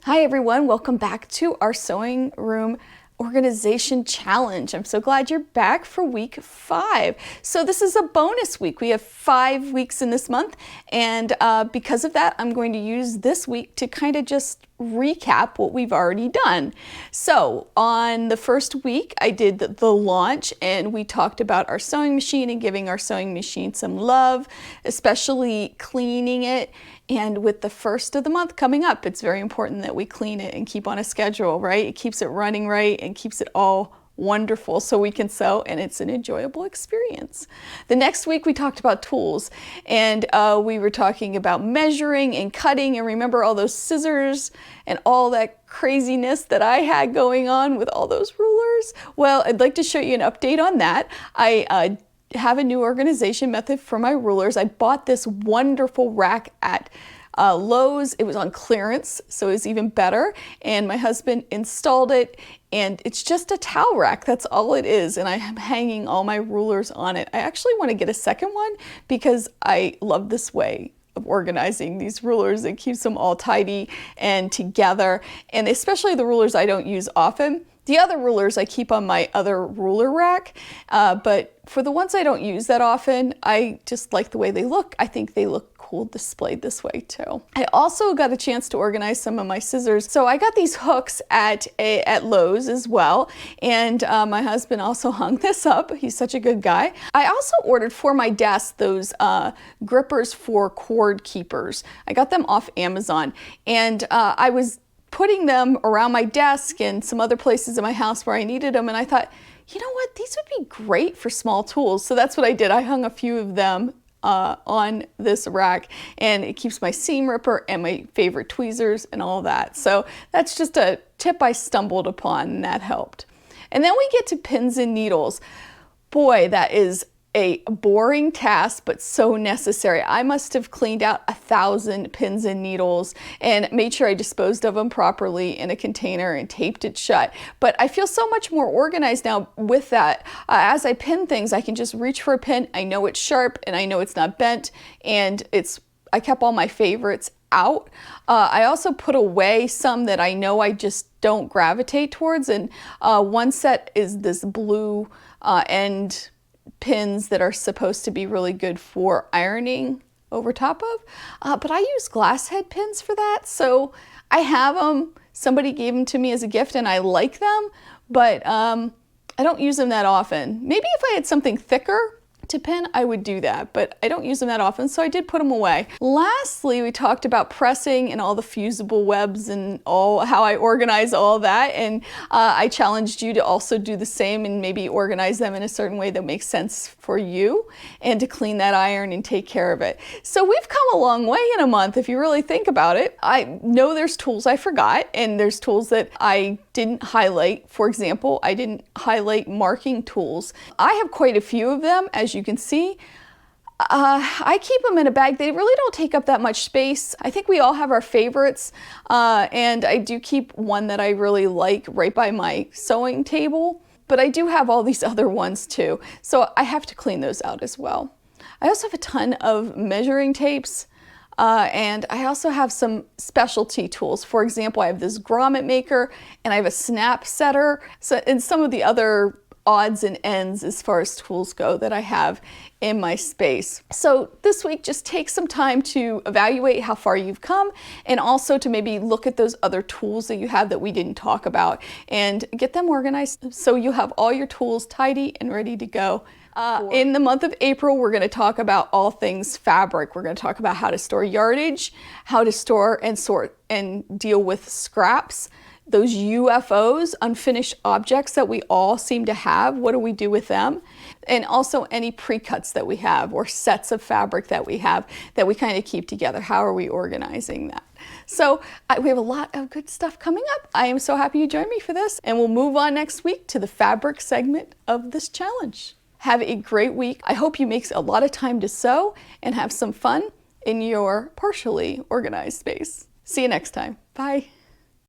Hi everyone, welcome back to our sewing room organization challenge. I'm so glad you're back for week 5. So this is a bonus week. We have 5 weeks in this month, and because of that, I'm going to use this week to kind of just recap what we've already done. So on the first week, I did the launch, and we talked about our sewing machine and giving our sewing machine some love, especially cleaning it. And with the first of the month coming up, it's very important that we clean it and keep on a schedule, right? It keeps it running right and keeps it all wonderful so we can sew, and it's an enjoyable experience. The next week we talked about tools, and we were talking about measuring and cutting, and remember all those scissors and all that craziness that I had going on with all those rulers? Well, I'd like to show you an update on that. I have a new organization method for my rulers. I bought this wonderful rack at Lowe's. It was on clearance, so it was even better. And my husband installed it, and it's just a towel rack. That's all it is. And I'm hanging all my rulers on it. I actually want to get a second one because I love this way of organizing these rulers. It keeps them all tidy and together, and especially the rulers I don't use often. The other rulers I keep on my other ruler rack, but for the ones I don't use that often, I just like the way they look. I think they look cool displayed this way too. I also got a chance to organize some of my scissors. So I got these hooks at Lowe's as well, and my husband also hung this up. He's such a good guy. I also ordered for my desk those grippers for cord keepers. I got them off Amazon, and I was putting them around my desk and some other places in my house where I needed them, and I thought, you know what, these would be great for small tools. So that's what I did. I hung a few of them on this rack, and it keeps my seam ripper and my favorite tweezers and all that. So that's just a tip I stumbled upon, and that helped. And then we get to pins and needles. Boy, that is a boring task, but so necessary. I must have cleaned out 1,000 pins and needles and made sure I disposed of them properly in a container and taped it shut. But I feel so much more organized now with that. As I pin things, I can just reach for a pin. I know it's sharp and I know it's not bent, and I kept all my favorites out. I also put away some that I know I just don't gravitate towards, and one set is this blue end pins that are supposed to be really good for ironing over top of, but I use glass head pins for that, so I have them. Somebody gave them to me as a gift and I like them, but I don't use them that often. Maybe if I had something thicker to pin, I would do that, but I don't use them that often, so I did put them away. Lastly, we talked about pressing and all the fusible webs and how I organize all that, and I challenged you to also do the same and maybe organize them in a certain way that makes sense for you, and to clean that iron and take care of it. So we've come a long way in a month if you really think about it. I know there's tools I forgot, and there's tools that I didn't highlight. For example, I didn't highlight marking tools. I have quite a few of them, as you can see. I keep them in a bag. They really don't take up that much space. I think we all have our favorites, and I do keep one that I really like right by my sewing table, but I do have all these other ones too, so I have to clean those out as well. I also have a ton of measuring tapes, and I also have some specialty tools. For example, I have this grommet maker, and I have a snap setter, and some of the other odds and ends as far as tools go that I have in my space. So this week, just take some time to evaluate how far you've come, and also to maybe look at those other tools that you have that we didn't talk about, and get them organized so you have all your tools tidy and ready to go. In the month of April, we're going to talk about all things fabric. We're going to talk about how to store yardage, how to store and sort and deal with scraps, those UFOs, unfinished objects that we all seem to have. What do we do with them? And also any pre-cuts that we have, or sets of fabric that we have that we kind of keep together. How are we organizing that? So we have a lot of good stuff coming up. I am so happy you joined me for this, and we'll move on next week to the fabric segment of this challenge. Have a great week. I hope you make a lot of time to sew and have some fun in your partially organized space. See you next time. Bye.